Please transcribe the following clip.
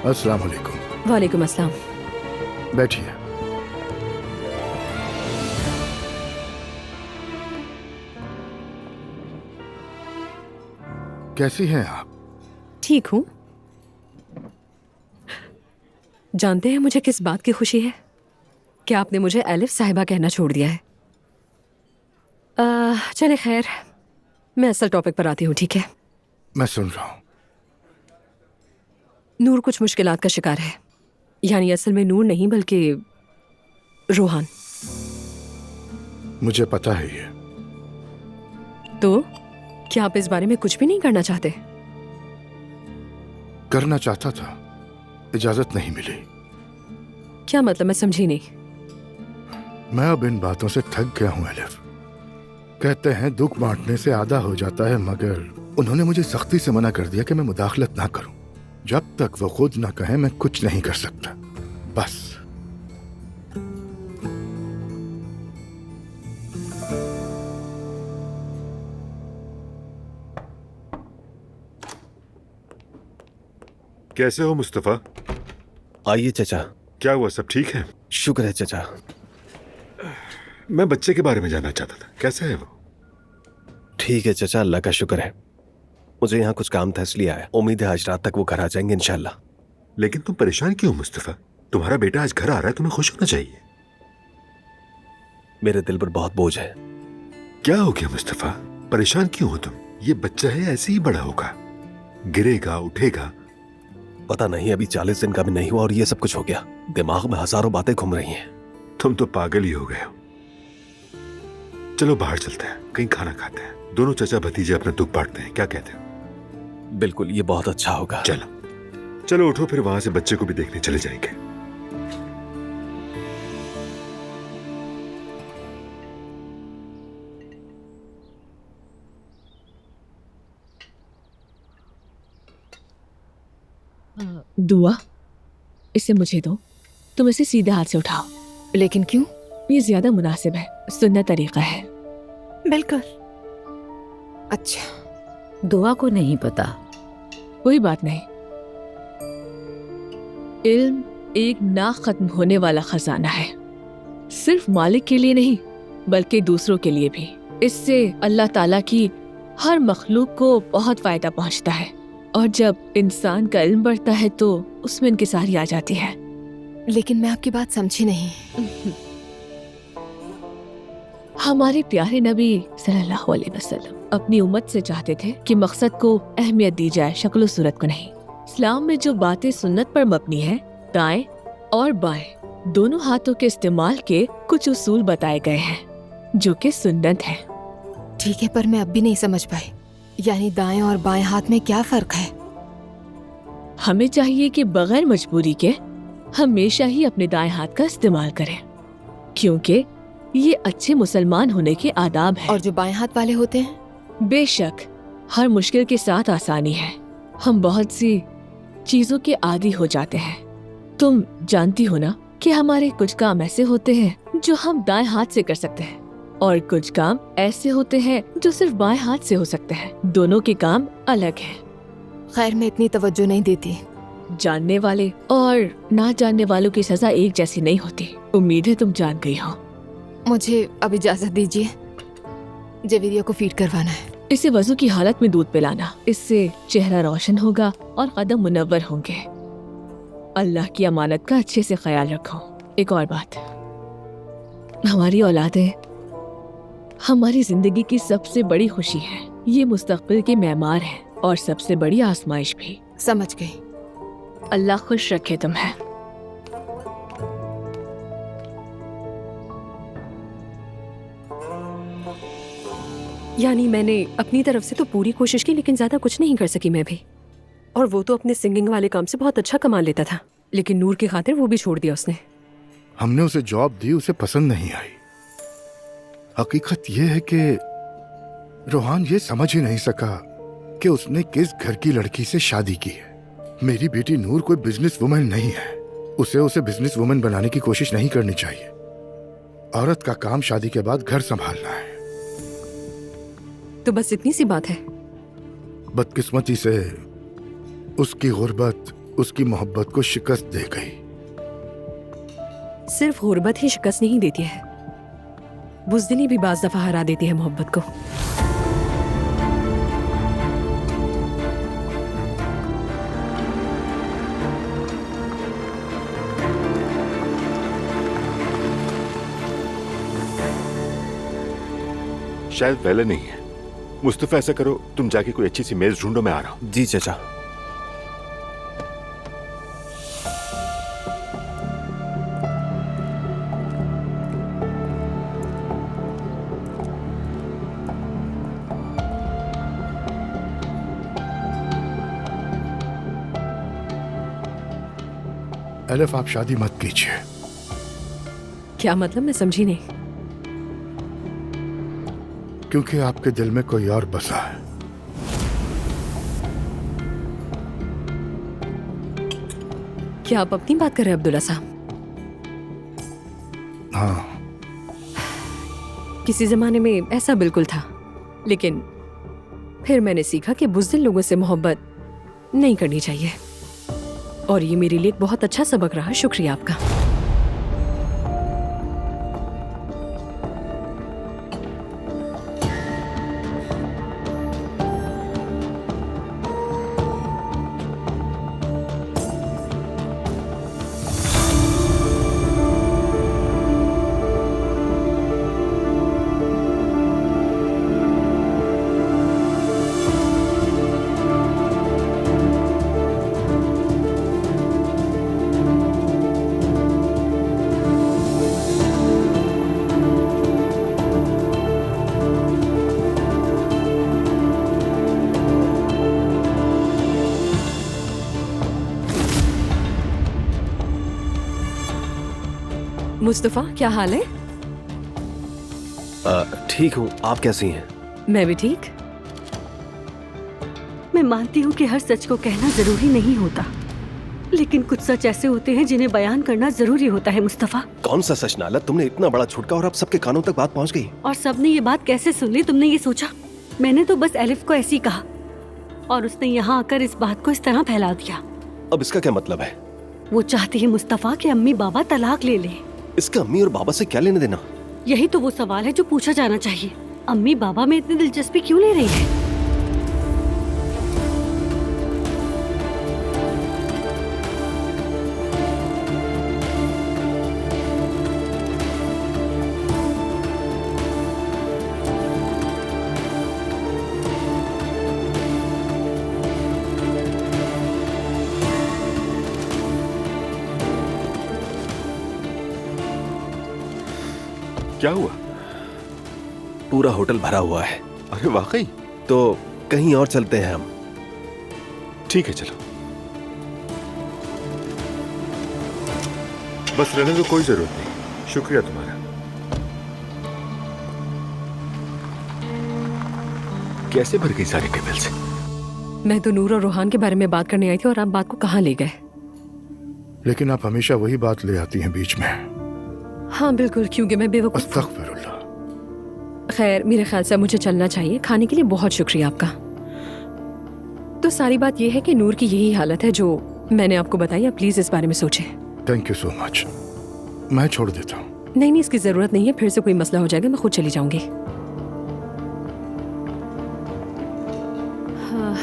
अस्सलाम वालेकुम। वालेकुम अस्सलाम। बैठिए। कैसी हैं आप? ठीक हूँ। जानते हैं मुझे किस बात की खुशी है? क्या आपने मुझे एलिफ साहिबा कहना छोड़ दिया है? चले खैर, मैं असल टॉपिक पर आती हूँ, ठीक है? मैं सुन रहा हूँ। नूर कुछ मुश्किलात का शिकार है। यानी असल में नूर नहीं बल्कि रोहान। मुझे पता है ये। तो क्या आप इस बारे में कुछ भी नहीं करना चाहते? करना चाहता था, इजाजत नहीं मिली। क्या मतलब, मैं समझी नहीं। मैं अब इन बातों से थक गया हूँ एलिफ। कहते हैं दुख बांटने से आधा हो जाता है, मगर उन्होंने मुझे सख्ती से मना कर दिया कि मैं मुदाखलत ना करूं। जब तक वो खुद ना कहे मैं कुछ नहीं कर सकता। बस। कैसे हो मुस्तफा? आइए चचा। क्या हुआ, सब ठीक है? शुक्र है चचा। मैं बच्चे के बारे में जानना चाहता था, कैसे है वो? ठीक है चचा, अल्लाह का शुक्र है। मुझे यहाँ कुछ काम था इसलिए आया। उम्मीद है आज रात तक वो घर आ जाएंगे इंशाल्लाह। लेकिन तुम परेशान क्यों मुस्तफा? तुम्हारा बेटा आज घर आ रहा है, तुम्हें खुश होना चाहिए। मेरे दिल पर बहुत बोझ है। क्या हो गया मुस्तफा? परेशान क्यों हो तुम? ये बच्चा है, ऐसे ही बड़ा होगा, गिरेगा उठेगा। पता नहीं, अभी 40 दिन का भी नहीं हुआ और ये सब कुछ हो गया। दिमाग में हजारों बातें घूम रही हैं। तुम तो पागल ही हो गए हो। चलो बाहर चलते हैं, कहीं खाना खाते हैं। दोनों चचा भतीजे अपना दुख बांटते हैं, क्या कहते हो? बिल्कुल, ये बहुत अच्छा होगा। चलो चलो उठो, फिर वहां से बच्चे को भी देखने चले जाएंगे। दुआ, इसे मुझे दो। तुम इसे सीधे हाथ से उठाओ। लेकिन क्यों? ये ज्यादा मुनासिब है, सुन्नत तरीका है। बिल्कुल। अच्छा, दुआ को नहीं पता। कोई बात नहीं। इल्म एक ना खत्म होने वाला खजाना है, सिर्फ मालिक के लिए नहीं बल्कि दूसरों के लिए भी। इससे अल्लाह ताला की हर मखलूक को बहुत फायदा पहुंचता है, और जब इंसान का इल्म बढ़ता है तो उसमें इनकिसारी आ जाती है। लेकिन मैं आपकी बात समझी नहीं। हमारे प्यारे नबी सल्लल्लाहु अलैहि वसल्लम अपनी उम्मत से चाहते थे कि मकसद को अहमियत दी जाए, शक्ल सूरत को नहीं। इस्लाम में जो बातें सुन्नत पर मबनी है, दाएं और बाएं दोनों हाथों के इस्तेमाल के कुछ उसूल बताए गए हैं जो कि सुन्नत है। ठीक है, पर मैं अब भी नहीं समझ पाई। यानी दाएं और बाएं हाथ में क्या फर्क है? हमें चाहिए कि बगैर मजबूरी के हमेशा ही अपने दाएं हाथ का इस्तेमाल करें, क्योंकि ये अच्छे मुसलमान होने के आदाब हैं। और जो बाएं हाथ वाले होते हैं? बेशक हर मुश्किल के साथ आसानी है। हम बहुत सी चीजों के आदी हो जाते हैं। तुम जानती हो ना कि हमारे कुछ काम ऐसे होते हैं जो हम दाएं हाथ से कर सकते हैं, और कुछ काम ऐसे होते हैं जो सिर्फ बाएं हाथ से हो सकते हैं। दोनों के काम अलग हैं। खैर, मैं इतनी तवज्जो नहीं देती। जानने वाले और ना जानने वालों की सजा एक जैसी नहीं होती। उम्मीद है तुम जान गई हो। मुझे अब इजाजत दीजिए, जवेरिया को फीड करवाना है। इसे वजू की हालत में दूध पिलाना, इससे चेहरा रोशन होगा और कदम मुनव्वर होंगे। अल्लाह की अमानत का अच्छे से ख्याल रखो। एक और बात, हमारी औलादें हमारी जिंदगी की सबसे बड़ी खुशी है। ये मुस्तकबिल के मेहमान हैं और सबसे बड़ी आजमाइश भी। समझ गई। अल्लाह खुश रखे तुम्हें। यानी मैंने अपनी तरफ से तो पूरी कोशिश की, लेकिन ज्यादा कुछ नहीं कर सकी मैं भी। और वो तो अपने सिंगिंग वाले काम से बहुत अच्छा कमा लेता था, लेकिन नूर की खातिर वो भी छोड़ दिया उसने। हमने उसे जॉब दी, उसे पसंद नहीं आई। हकीकत यह है कि रोहान ये समझ ही नहीं सका कि उसने किस घर की लड़की से शादी की है। मेरी बेटी नूर कोई बिजनेस वुमन नहीं है। उसे बिजनेस वुमन बनाने की कोशिश नहीं करनी चाहिए। औरत का काम शादी के बाद घर संभालना है। तो बस इतनी सी बात है। बदकिस्मती से उसकी गुर्बत उसकी मोहब्बत को शिकस्त दे गई। सिर्फ गुर्बत ही शिकस्त नहीं देती है, बुज़दिली भी बाज दफा हरा देती है मोहब्बत को। शायद पहले नहीं है। मुस्तफा ऐसा करो, तुम जाके कोई अच्छी सी मेज ढूंढो, मैं आ रहा हूं। जी चाचा। एलिफ, आप शादी मत कीजिए। क्या मतलब, मैं समझी नहीं। क्योंकि आपके दिल में कोई और बसा है। क्या आप अपनी बात कर रहे हैं अब्दुल्ला साहब? हाँ, किसी जमाने में ऐसा बिल्कुल था, लेकिन फिर मैंने सीखा कि बुज़दिल लोगों से मोहब्बत नहीं करनी चाहिए, और ये मेरे लिए एक बहुत अच्छा सबक रहा। शुक्रिया आपका। मुस्तफा, क्या हाल है? ठीक हूँ, आप कैसी हैं? मैं भी ठीक। मैं मानती हूँ कि हर सच को कहना जरूरी नहीं होता, लेकिन कुछ सच ऐसे होते हैं जिन्हें बयान करना जरूरी होता है। मुस्तफा, कौन सा सच नाला? तुमने इतना बड़ा छुटका और अब सबके कानों तक बात पहुंच गई। और सबने ये बात कैसे सुन ली? तुमने ये सोचा? मैंने तो बस एलिफ को ऐसी कहा और उसने यहाँ आकर इस बात को इस तरह फैला दिया। अब इसका क्या मतलब है? वो चाहती है मुस्तफा कि अम्मी बाबा तलाक ले ले। इसका अम्मी और बाबा से क्या लेने देना? यही तो वो सवाल है जो पूछा जाना चाहिए। अम्मी बाबा में इतनी दिलचस्पी क्यों ले रही है? क्या हुआ? पूरा होटल भरा हुआ है। अरे वाकई? तो कहीं और चलते हैं हम। ठीक है, चलो। बस रहने को कोई जरूरत नहीं। शुक्रिया तुम्हारा। कैसे भर गई सारी टेबल से? मैं तो नूर और रोहान के बारे में बात करने आई थी और आप बात को कहाँ ले गए? लेकिन आप हमेशा वही बात ले आती हैं बीच में। हाँ बिल्कुल, क्योंकि मैं बेवकूफ। अस्तगफिरुल्लाह। खैर, मेरे ख्याल से मुझे चलना चाहिए। खाने के लिए बहुत शुक्रिया आपका। तो सारी बात यह है कि नूर की यही हालत है जो मैंने आपको बताई। आप प्लीज इस बारे में सोचें। Thank you so much. मैं छोड़ देता हूँ। नहीं, इसकी जरूरत नहीं है। फिर से कोई मसला हो जाएगा, मैं खुद चली जाऊंगी। हाँ।